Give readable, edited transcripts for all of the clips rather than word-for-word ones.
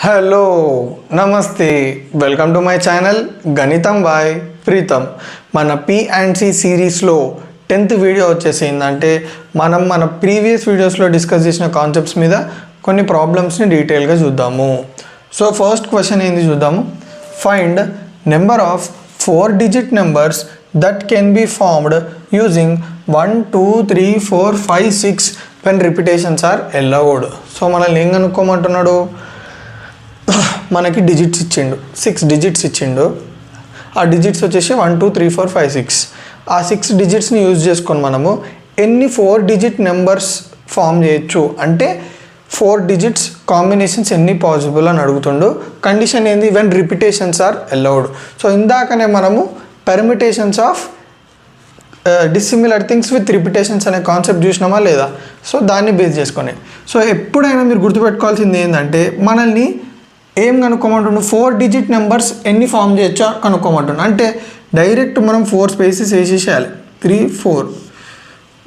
Hello నమస్తే welcome to my channel గణితం bye Pritam. మన P&C సిరీస్లో 10th వీడియో వచ్చేసి ఏంటంటే మన ప్రీవియస్ వీడియోస్లో డిస్కస్ చేసిన కాన్సెప్ట్స్ మీద కొన్ని ప్రాబ్లమ్స్ని డీటెయిల్గా చూద్దాము. సో ఫస్ట్ క్వశ్చన్ ఏంది చూద్దాము. Find number of 4 digit numbers that can be formed using 1 2 3 4 5 6 when repetitions are allowed. So మనల్ని ఏం కనుక్కోమంటున్నాడు, మనకి డిజిట్స్ ఇచ్చిండు, 6 digits ఇచ్చిండు. ఆ డిజిట్స్ వచ్చేసి 1 2 3 4 5 6. ఆ 6 digitsని యూజ్ చేసుకొని మనము ఎన్ని 4 digit నెంబర్స్ ఫామ్ చేయొచ్చు అంటే 4 digits కాంబినేషన్స్ ఎన్ని పాసిబుల్ అని అడుగుతుండు. కండిషన్ ఏంది, when repetitions are allowed. So ఇందాకనే మనము permutations of dissimilar things with repetitions అనే కాన్సెప్ట్ చూసినామా లేదా. సో దాన్ని బేస్ చేసుకొని సో ఎప్పుడైనా మీరు గుర్తుపెట్టుకోవాల్సింది ఏంటంటే మనల్ని ఏం కనుక్కోమంటుండు, 4 digit నెంబర్స్ ఎన్ని ఫామ్ చేయొచ్చో కనుక్కోమంటుండు. అంటే డైరెక్ట్ మనం 4 spaces వేసేసేయాలి, 3 4.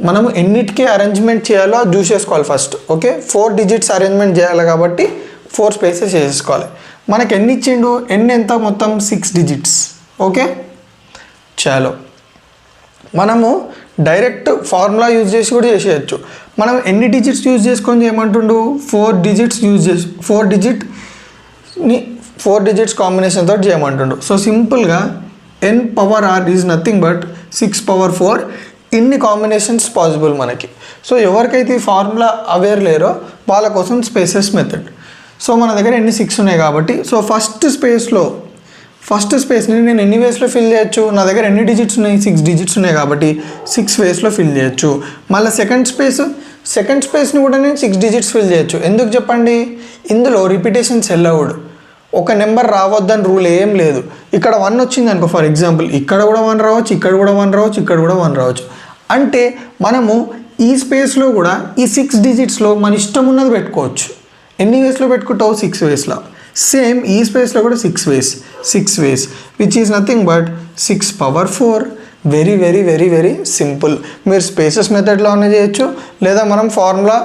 మనము ఎన్నిటికీ అరేంజ్మెంట్ చేయాలో చూసేసుకోవాలి ఫస్ట్. ఓకే, 4 digits అరేంజ్మెంట్ చేయాలి కాబట్టి 4 spaces వేసేసుకోవాలి. మనకి ఎన్ని ఇచ్చిండు, ఎన్ని ఎంత మొత్తం 6 digits. ఓకే చాలో మనము డైరెక్ట్ ఫార్ములా యూజ్ చేసి కూడా చేసేయచ్చు. మనం ఎన్ని డిజిట్స్ యూజ్ చేసుకొని చేయమంటుండు, 4 digits యూజ్ చేసి 4 digits కాంబినేషన్ తోటి చేయమంటుండు. సో సింపుల్గా n⁻r ఈజ్ నథింగ్ బట్ 6⁴. ఇన్ని కాంబినేషన్స్ పాసిబుల్ మనకి. సో ఎవరికైతే ఈ ఫార్ములా అవేర్ లేరో వాళ్ళ కోసం స్పేసెస్ మెథడ్. సో మన దగ్గర ఎన్ని 6 ఉన్నాయి కాబట్టి సో ఫస్ట్ స్పేస్ని నేను ఎన్ని వేస్లో ఫిల్ చేయొచ్చు, నా దగ్గర ఎన్ని డిజిట్స్ ఉన్నాయి, 6 digits ఉన్నాయి కాబట్టి 6 వేస్లో ఫిల్ చేయొచ్చు. మళ్ళీ సెకండ్ స్పేస్ని కూడా నేను 6 digits ఫిల్ చేయొచ్చు. ఎందుకు చెప్పండి, ఇందులో రిపిటేషన్స్ అలౌడ్. ఒక నెంబర్ రావద్దని రూల్ ఏం లేదు. ఇక్కడ 1 వచ్చింది అనుకో ఫర్ ఎగ్జాంపుల్, ఇక్కడ కూడా 1 రావచ్చు, ఇక్కడ కూడా 1 రావచ్చు, ఇక్కడ కూడా 1 రావచ్చు. అంటే మనము ఈ స్పేస్లో కూడా ఈ 6 digitsలో మన ఇష్టం ఉన్నది పెట్టుకోవచ్చు. ఎన్ని వేస్లో పెట్టుకుంటావు, 6 వేస్లో. సేమ్ ఈ స్పేస్లో కూడా 6 ways which is nothing but 6⁴. Very very very very simple. మీరు స్పేసెస్ మెథడ్లోనే చేయొచ్చు, లేదా మనం ఫార్ములా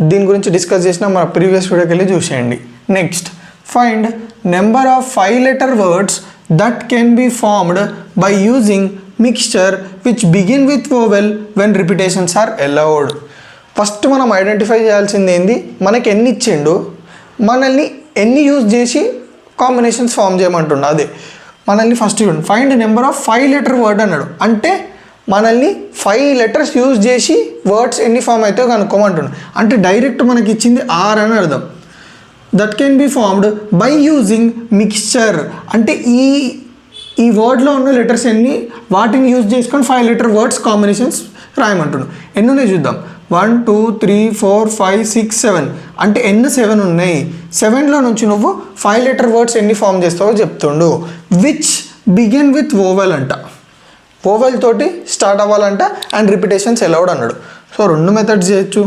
దీని గురించి డిస్కస్ చేసిన మన ప్రీవియస్ వీడియోకి వెళ్ళి చూసేయండి. Next, find number of 5 letter words that can be formed by using mixture which begin with vowel when repetitions are allowed. First మనం ఐడెంటిఫై చేయాల్సింది ఏంది, మనకి ఎన్ని ఇచ్చిండు, మనల్ని ఎన్ని యూజ్ చేసి కాంబినేషన్స్ ఫామ్ చేయమంటుండ. అదే మనల్ని ఫస్ట్ చూడండి, find number of 5 letter word అన్నాడు. అంటే మనల్ని 5 letters యూజ్ చేసి వర్డ్స్ ఎన్ని ఫామ్ అవుతాయో కనుక్కోమంటుండు. అంటే డైరెక్ట్ మనకి ఇచ్చింది R అని అర్థం. That can be formed by using mixture. అంటే ఈ వర్డ్లో ఉన్న లెటర్స్ ఎన్ని, వాటిని యూజ్ చేసుకొని 5 letter వర్డ్స్ కాంబినేషన్స్ రాయమంటుండు. ఎన్ని ఉన్నాయి చూద్దాం, 1 2 3 4 5 6 7. అంటే ఎన్ని 7 ఉన్నాయి. 7లో నుంచి నువ్వు 5 letter వర్డ్స్ ఎన్ని ఫామ్ చేస్తావో చెప్తుండు. విచ్ బిగిన్ విత్ వోవెల్ అంట, వోవెల్ తోటి స్టార్ట్ అవ్వాలంట. అండ్ రిపిటేషన్స్ అలౌడ్ అన్నాడు. సో 2 మెథడ్స్ చేయొచ్చు,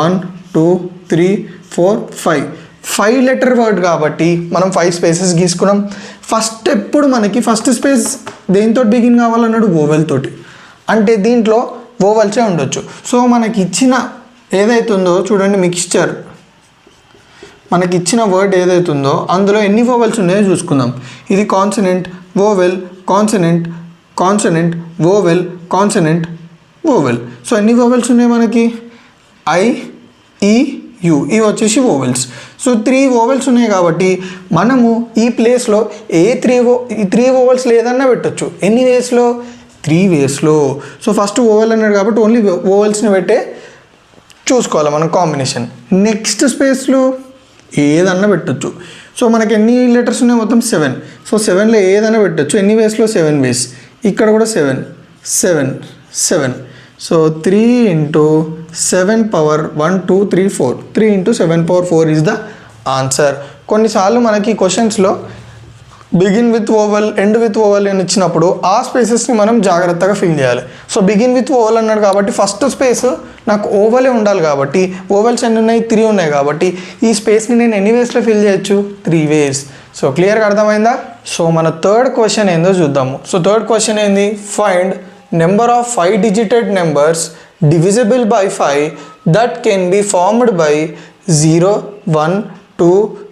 1 2 3 4 5 letter వర్డ్ కాబట్టి మనం 5 spaces గీసుకున్నాం. ఎప్పుడు మనకి ఫస్ట్ స్పేస్ దేనితో బిగిన్ కావాలన్నాడు, వోవెల్ తోటి. అంటే దీంట్లో వోవెల్సే ఉండొచ్చు. సో మనకి ఇచ్చిన ఏదైతుందో చూడండి, మిక్స్చర్ మనకి ఇచ్చిన వర్డ్ ఏదైతుందో అందులో ఎన్ని వోవెల్స్ ఉన్నాయో చూసుకుందాం. ఇది consonant vowel consonant consonant vowel consonant vowel. So ఎన్ని వోవెల్స్ ఉన్నాయి మనకి, I E U, ఇవి వచ్చేసి వోవెల్స్. సో 3 వోవెల్స్ ఉన్నాయి కాబట్టి మనము ఈ ప్లేస్లో 3 వోవెల్స్ లేదన్నా పెట్టచ్చు. ఎన్ని వేస్లో, 3 waysలో. సో ఫస్ట్ వోవెల్ అన్నాడు కాబట్టి ఓన్లీ వోవెల్స్ని పెట్టే చూసుకోవాలి మనం కాంబినేషన్. నెక్స్ట్ స్పేస్లో ఏదన్నా పెట్టచ్చు. సో మనకి ఎన్ని లెటర్స్ ఉన్నాయి, మొత్తం 7. సో 7లో ఏదైనా పెట్టచ్చు. ఎన్ని వేస్లో, 7 ways. ఇక్కడ కూడా 7 7 7. So 3 × 7⁻1 2 3 4 3 × 7⁴ is the answer. కొన్నిసార్లు మనకి క్వశ్చన్స్లో begin with vowel end with vowel అని ఇచ్చినప్పుడు ఆ స్పేసెస్ని మనం జాగ్రత్తగా ఫిల్ చేయాలి. సో బిగిన్ విత్ వోవెల్ అన్నాడు కాబట్టి ఫస్ట్ స్పేస్ నాకు ఓవెలే ఉండాలి కాబట్టి వోవెల్స్ ఎన్ని ఉన్నాయి, 3 ఉన్నాయి కాబట్టి ఈ స్పేస్ని నేను ఎన్ని వేస్లో ఫిల్ చేయొచ్చు, 3 ways. సో క్లియర్గా అర్థమైందా. సో మన థర్డ్ క్వశ్చన్ ఏందో చూద్దాము. సో థర్డ్ క్వశ్చన్ ఏంది, find number of 5 digit numbers divisible by 5 that can be formed by 0 1 2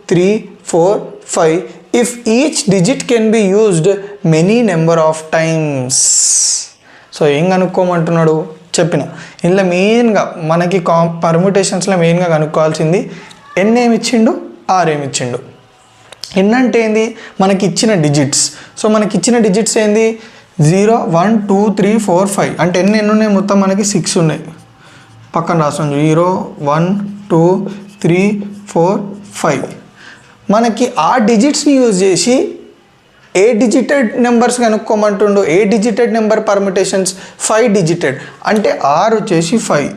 3 4 5 if each digit can be used many number of times. So ఏం కనుక్కోమంటున్నాడు చెప్పిన ఇందులో మెయిన్గా మనకి పర్ముటేషన్స్లో మెయిన్గా కనుక్కోవాల్సింది ఎన్ ఏమి ఇచ్చిండు ఆర్ ఏమి ఇచ్చిండు. ఎన్ అంటే ఏంది మనకి ఇచ్చిన డిజిట్స్. సో మనకి ఇచ్చిన డిజిట్స్ ఏంది 0 1 2 3 4 5 అంటే ఎన్ని ఉన్నాయి మొత్తం మనకి 6 ఉన్నాయి. పక్కన రాస్తాం 0 1 2 3 4 5. మనకి ఆ డిజిట్స్ని యూజ్ చేసి ఏ డిజిటెడ్ నెంబర్స్ కనుక్కోమంటుండు. ఏ డిజిటెడ్ నెంబర్ పర్మిటేషన్స్ 5 డిజిటెడ్ అంటే ఆర్ వచ్చేసి 5.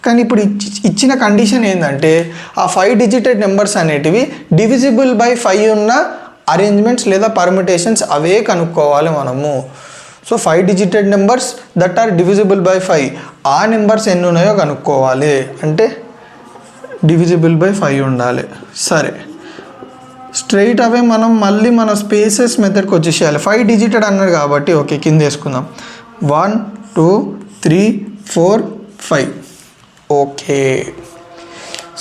కానీ ఇప్పుడు ఇచ్చిన కండిషన్ ఏంటంటే ఆ 5 డిజిటెడ్ నెంబర్స్ అనేటివి డివిజిబుల్ బై 5 ఉన్న అరేంజ్మెంట్స్ లేదా పర్మిటేషన్స్ అవే కనుక్కోవాలి మనము. So 5 digited numbers that are divisible by 5 ఆ నెంబర్స్ ఎన్ని ఉన్నాయో కనుక్కోవాలి. అంటే డివిజిబుల్ బై 5 ఉండాలి. సరే స్ట్రైట్ అవే మనం మళ్ళీ మన స్పేసెస్ మెథడ్కి వచ్చేసేయాలి. 5 డిజిటెడ్ అన్నాడు కాబట్టి ఓకే కింద వేసుకుందాం 1 2 3 4 5. ఓకే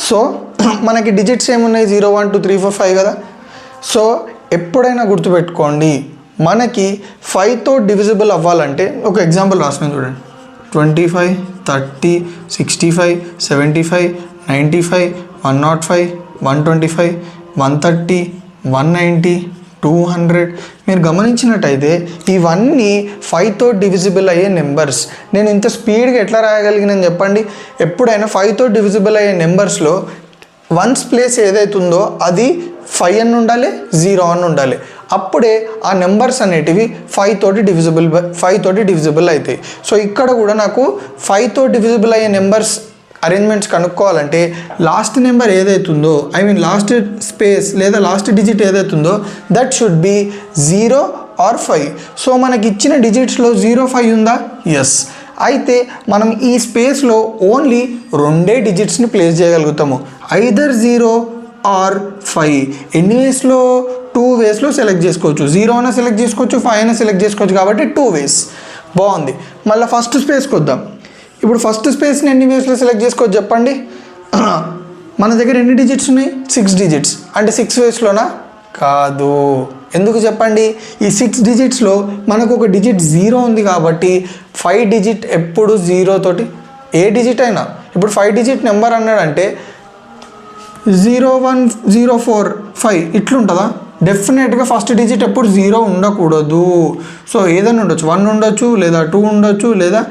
సో మనకి డిజిట్స్ ఏమున్నాయి 0 1 2 3 4 5 కదా. సో ఎప్పుడైనా గుర్తుపెట్టుకోండి మనకి 5తో డివిజిబుల్ అవ్వాలంటే ఒక ఎగ్జాంపుల్ రాస్తున్నాను చూడండి 25 30 65 75 95 105 125 130 190 200. మీరు గమనించినట్టయితే ఇవన్నీ 5తో డివిజిబుల్ అయ్యే నెంబర్స్. నేను ఇంత స్పీడ్గా ఎట్లా రాయగలిగినాను చెప్పండి. ఎప్పుడైనా 5తో డివిజిబుల్ అయ్యే నెంబర్స్లో వన్స్ ప్లేస్ ఏదైతుందో అది 5 అని ఉండాలి 0 అని ఉండాలి. అప్పుడే ఆ నెంబర్స్ అనేటివి 5తోటి డివిజిబుల్ అవుతాయి. సో ఇక్కడ కూడా నాకు 5తో డివిజిబుల్ అయ్యే నెంబర్స్ అరేంజ్మెంట్స్ కనుక్కోవాలంటే లాస్ట్ నెంబర్ ఏదైతుందో ఐ మీన్ లాస్ట్ స్పేస్ లేదా లాస్ట్ డిజిట్ ఏదైతుందో that should be 0 or 5. So మనకి ఇచ్చిన డిజిట్స్లో 0 5 ఉందా? ఎస్. అయితే మనం ఈ స్పేస్లో ఓన్లీ 2 డిజిట్స్ని ప్లేస్ చేయగలుగుతాము ఐదర్ 0 ఆర్ 5. ఎన్ని వేస్లో 2 వేస్లో సెలెక్ట్ చేసుకోవచ్చు. 0 అయినా సెలెక్ట్ చేసుకోవచ్చు 5 అయినా సెలెక్ట్ చేసుకోవచ్చు కాబట్టి 2 వేస్. బాగుంది. మళ్ళీ ఫస్ట్ స్పేస్కి వద్దాం. ఇప్పుడు ఫస్ట్ స్పేస్ని ఎన్ని వేస్లో సెలెక్ట్ చేసుకోవచ్చు చెప్పండి. మన దగ్గర ఎన్ని డిజిట్స్ ఉన్నాయి 6 డిజిట్స్ అంటే 6 వేస్లోనా? కాదు. ఎందుకు చెప్పండి. ఈ 6 డిజిట్స్లో మనకు ఒక డిజిట్ 0 ఉంది కాబట్టి 5 డిజిట్ ఎప్పుడు 0 తోటి ఏ డిజిట్ అయినా ఇప్పుడు 5 డిజిట్ నెంబర్ అన్నాడంటే 0 1 0 4 5 ఇట్లుంటుందా? డెఫినెట్గా ఫస్ట్ డిజిట్ ఎప్పుడు 0 ఉండకూడదు. సో ఏదైనా ఉండొచ్చు 1 ఉండొచ్చు లేదా 2 ఉండొచ్చు లేదా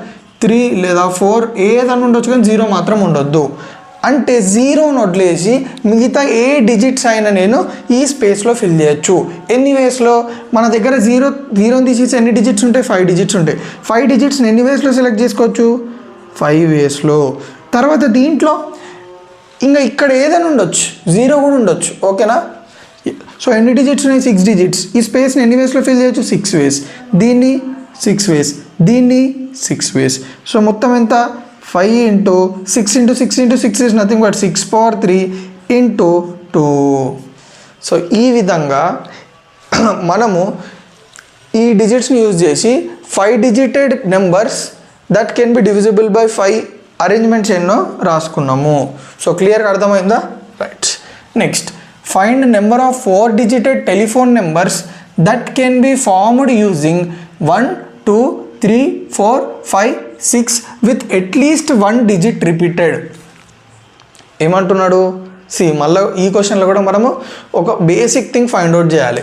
3 లేదా 4 ఏదైనా ఉండొచ్చు కానీ 0 మాత్రం ఉండొద్దు. అంటే 0ని వదిలేసి మిగతా ఏ డిజిట్స్ అయినా నేను ఈ స్పేస్లో ఫిల్ చేయొచ్చు. ఎన్ని వేస్లో మన దగ్గర 0 తీసేసి ఎన్ని డిజిట్స్ ఉంటాయి 5 డిజిట్స్ ఉంటాయి. 5 డిజిట్స్ని ఎన్ని వేస్లో సెలెక్ట్ చేసుకోవచ్చు 5 వేస్లో. తర్వాత దీంట్లో ఇంకా ఇక్కడ ఏదైనా ఉండొచ్చు 0 కూడా ఉండొచ్చు. ఓకేనా. సో ఎన్ని డిజిట్స్ ఉన్నాయి 6 డిజిట్స్. ఈ స్పేస్ని ఎన్ని వేస్లో ఫిల్ చేయొచ్చు 6 వేస్. దీన్ని 6 వేస్ దీన్ని 6 వేస్. సో మొత్తం ఎంత 5 into 6 into 6 into 6 is nothing but 6 power 3 into 2. So ఈ విధంగా మనము ఈ డిజిట్స్ని యూజ్ చేసి 5 digited numbers that can B divisible by 5 arrangements ఎన్నో రాసుకున్నాము. సో క్లియర్గా అర్థమైందా? Right. Next find number of 4 digited telephone numbers that can be formed using 1 2 3 4 5 6 with at least 1 digit repeated. ఏమంటున్నాడు? మళ్ళీ ఈ క్వశ్చన్లో కూడా మనము ఒక బేసిక్ థింగ్ ఫైండ్ అవుట్ చేయాలి.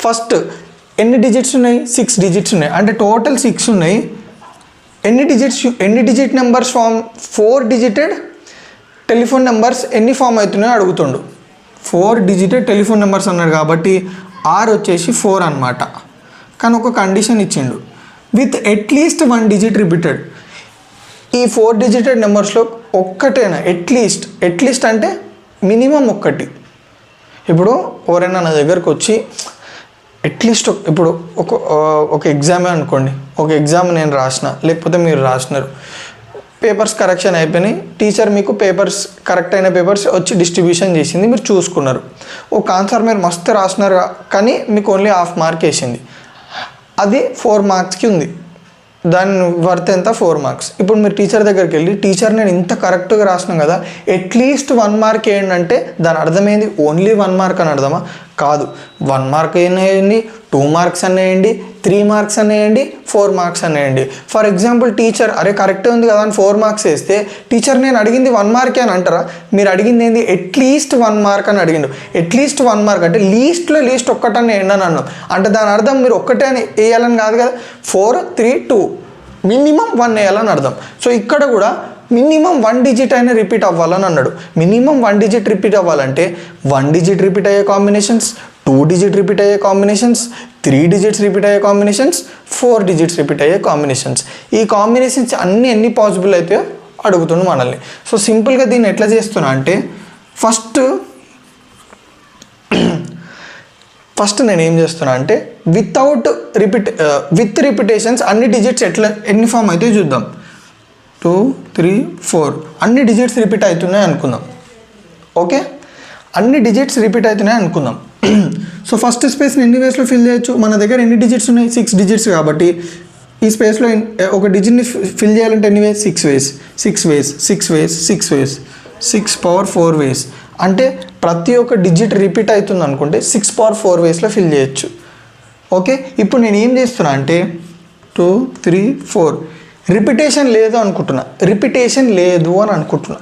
ఫస్ట్ ఎన్ని డిజిట్స్ ఉన్నాయి 6 డిజిట్స్ ఉన్నాయి అంటే టోటల్ 6 ఉన్నాయి. ఎన్ని digit numbers form 4 digited telephone numbers ఎన్ని ఫామ్ అవుతున్నాయో అడుగుతుండు. 4 డిజిటెడ్ టెలిఫోన్ నెంబర్స్ అన్నాడు కాబట్టి ఆర్ వచ్చేసి 4 అనమాట. కానీ ఒక కండిషన్ ఇచ్చిండు విత్ అట్లీస్ట్ 1 డిజిట్ రిపీటెడ్. ఈ 4 డిజిటెడ్ నెంబర్స్లో ఒక్కటేనా అట్లీస్ట్ అంటే మినిమం ఒక్కటి. ఇప్పుడు ఎవరైనా నా దగ్గరకు వచ్చి అట్లీస్ట్ ఇప్పుడు ఒక ఎగ్జామే అనుకోండి. ఒక ఎగ్జామ్ నేను రాసిన లేకపోతే మీరు రాసినారు, పేపర్స్ కరెక్షన్ అయిపోయినాయి, టీచర్ మీకు పేపర్స్ కరెక్ట్ అయిన పేపర్స్ వచ్చి డిస్ట్రిబ్యూషన్ చేసింది, మీరు చూసుకున్నారు. ఒక ఆన్సర్ మీరు మస్తు రాసినారు కానీ మీకు ఓన్లీ హాఫ్ మార్క్ వేసింది, అది 4 మార్క్స్కి ఉంది. దాని వర్త్ ఎంత 4 మార్క్స్. ఇప్పుడు మీరు టీచర్ దగ్గరికి వెళ్ళి టీచర్ నేను ఇంత కరెక్ట్గా రాసినాం కదా అట్లీస్ట్ 1 మార్క్ వేయండి అంటే దాని అర్థమైంది ఓన్లీ 1 మార్క్ అని అర్థమా? కాదు. 1 మార్క్ వేయండి, 2 మార్క్స్ అనేయండి, 3 మార్క్స్ అనేయండి, 4 మార్క్స్ అనేయండి. ఫర్ ఎగ్జాంపుల్ టీచర్ అరే కరెక్టే ఉంది కదా అని 4 మార్క్స్ వేస్తే టీచర్ నేను అడిగింది 1 మార్కే అని అంటారా? మీరు అడిగింది ఏంది అట్లీస్ట్ 1 మార్క్ అని అడిగిండు. అట్లీస్ట్ 1 మార్క్ అంటే లీస్ట్లో లీస్ట్ ఒక్కటని వేయండి అని అన్నాం. అంటే దాని అర్థం మీరు ఒక్కటే అని వేయాలని కాదు కదా, 4, 3, 2 మినిమం 1 వేయాలని అర్థం. సో ఇక్కడ కూడా మినిమం 1 డిజిట్ అయినా రిపీట్ అవ్వాలని అన్నాడు. మినిమం 1 డిజిట్ రిపీట్ అవ్వాలంటే 1 డిజిట్ రిపీట్ అయ్యే కాంబినేషన్స్, 2 డిజిట్ రిపీట్ అయ్యే కాంబినేషన్స్, 3 డిజిట్స్ రిపీట్ అయ్యే కాంబినేషన్స్, 4 డిజిట్స్ రిపీట్ అయ్యే కాంబినేషన్స్. ఈ కాంబినేషన్స్ అన్నీ ఎన్ని పాసిబుల్ అయితే అడుగుతుండు మనల్ని. సో సింపుల్గా దీన్ని ఎట్లా చేస్తున్నా అంటే ఫస్ట్ నేను ఏం చేస్తున్నా అంటే విత్ రిపిటేషన్స్ అన్ని డిజిట్స్ ఎన్ని ఫామ్ అయితే చూద్దాం. 2, 3, 4 అన్ని డిజిట్స్ రిపీట్ అవుతున్నాయి అనుకుందాం. ఓకే, అన్ని డిజిట్స్ రిపీట్ అవుతున్నాయి అనుకుందాం. సో ఫస్ట్ స్పేస్ని ఎన్ని వేస్లో ఫిల్ చేయొచ్చు? మన దగ్గర ఎన్ని డిజిట్స్ ఉన్నాయి? 6 డిజిట్స్. కాబట్టి ఈ స్పేస్లో ఒక డిజిట్ని ఫిల్ చేయాలంటే ఎన్ని వేస్? 6 వేస్. 6 వేస్ 6 వేస్ 6 వేస్ 6 పవర్ 4 వేస్. అంటే ప్రతి ఒక్క డిజిట్ రిపీట్ అవుతుంది అనుకుంటే 6 పవర్ 4 వేస్లో ఫిల్ చేయొచ్చు. ఓకే, ఇప్పుడు నేను ఏం చేస్తున్నా అంటే 2, 3, 4 రిపిటేషన్ లేదు అనుకుంటున్నా. రిపిటేషన్ లేదు అని అనుకుంటున్నా.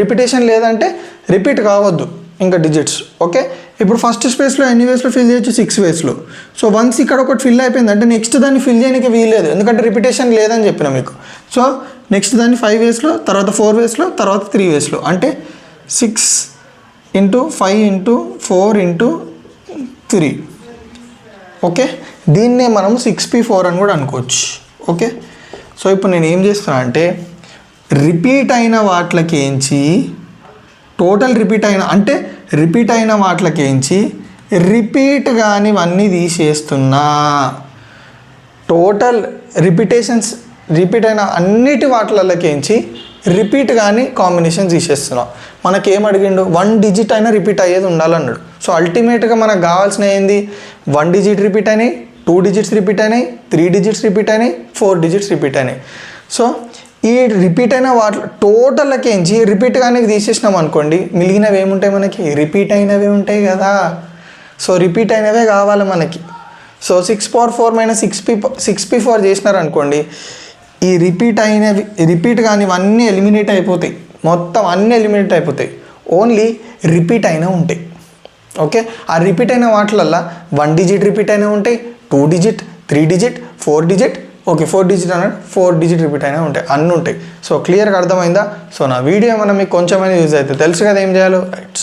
రిపిటేషన్ లేదంటే రిపీట్ కావద్దు ఇంకా డిజిట్స్. ఓకే, ఇప్పుడు ఫస్ట్ స్పేస్లో ఎన్ని వేస్లో ఫిల్ చేయొచ్చు? 6 వేస్లో. సో వన్స్ ఇక్కడ ఒకటి ఫిల్ అయిపోయింది అంటే నెక్స్ట్ దాన్ని ఫిల్ చేయడానికి వీల్లేదు, ఎందుకంటే రిపిటేషన్ లేదని చెప్పిన మీకు. సో నెక్స్ట్ దాన్ని 5 వేస్లో, తర్వాత 4 వేస్లో, తర్వాత 3 వేస్లో. అంటే 6 × 5 × 4 × 3. ఓకే, దీన్నే మనం 6p4 అని కూడా అనుకోవచ్చు. ఓకే, సో ఇప్పుడు నేను ఏం చేస్తున్నా అంటే రిపీట్ అయిన వాటికేంచి టోటల్ రిపీట్ అయిన వాటికేంచి రిపీట్ కానివన్నీ తీసేస్తున్నా. టోటల్ రిపీట్ అయిన అన్నిటి వాటిలకేంచి రిపీట్ కానీ కాంబినేషన్ తీసేస్తున్నాం. మనకేం అడిగిండు? 1 డిజిట్ అయినా రిపీట్ అయ్యేది ఉండాలన్నాడు. సో అల్టిమేట్గా మనకు కావాల్సిన ఏంది? 1 డిజిట్ రిపీట్ అయినాయి, 2 డిజిట్స్ రిపీట్ అయినాయి, 3 డిజిట్స్ రిపీట్ అయినాయి, 4 డిజిట్స్ రిపీట్ అయినాయి. సో ఈ రిపీట్ అయిన టోటల్కేంచి రిపీట్ కానీ తీసేసినాం అనుకోండి, మిగిలినవి ఏముంటాయి మనకి? రిపీట్ అయినవే ఉంటాయి కదా. సో రిపీట్ అయినవే కావాలి మనకి. సో 6 పవర్ 4 - 6p4 చేసినారనుకోండి, ఈ రిపీట్ కానివన్నీ ఎలిమినేట్ అయిపోతాయి. మొత్తం అన్నీ ఎలిమినేట్ అయిపోతాయి. ఓన్లీ రిపీట్ అయినా ఉంటాయి. ఓకే, ఆ రిపీట్ అయిన వాటిలల్లో 1 డిజిట్ రిపీట్ అయినా ఉంటాయి, 2 digit, 3 digit, 4 digit. Okay, 4 digit అన్నాడు, 4 డిజిట్ రిపీట్ అయినా ఉంటాయి, అన్నీ ఉంటాయి. సో క్లియర్గా అర్థమైందా? సో నా వీడియో ఏమన్నా మీకు కొంచెమైనా యూజ్ అవుతుంది, తెలుసు కదా ఏం చేయాలో. రైట్.